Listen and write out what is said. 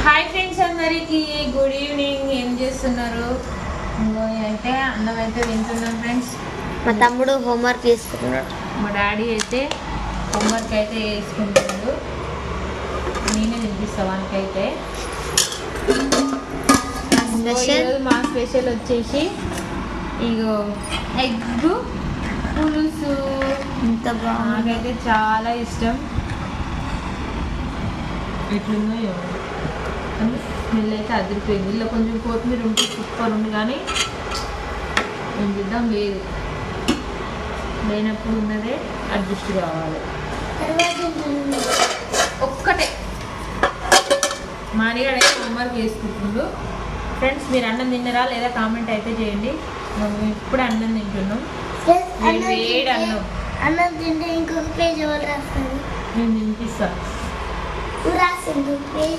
Hi friends, అందరికి good evening. ఏం చేస్తున్నారు? అయితే అన్నం అయితే తింటున్నాం ఫ్రెండ్స్. మా తమ్ముడు హోంవర్క్ చేసుకుంటున్నాడు. మా డాడీ అయితే హోంవర్క్ అయితే వేసుకుంటున్నాడు. నేనే తినిపిస్తా వానికైతే. ఈరోజు మా స్పెషల్ వచ్చేసి ఇగో ఎగ్ పులుసు. ఇంత బాగా నాకైతే చాలా ఇష్టం. ఎట్లున్నాయో స్మెల్ అయితే అదిరిపోయింది. ఇలా కొంచెం కొత్తిమీర ఉంటే సూపర్ ఉంది, కానీ ఏం చేద్దాం, లేదు. లేనప్పుడు ఉన్నదే అడ్జస్ట్ కావాలి. ఒక్కటే మానిగాడైతే హోంవర్క్ చేసుకుంటుండు. ఫ్రెండ్స్, మీరు అన్నం తిన్నరా లేదా కామెంట్ అయితే చేయండి. మేము ఇప్పుడు అన్నం తింటున్నాం. వేడి అన్నం తింటే ఇంకొక పేజ్ ఎవరు రాస్తారు? నేను తినిపిస్తాను. రాసిండు పేజ్.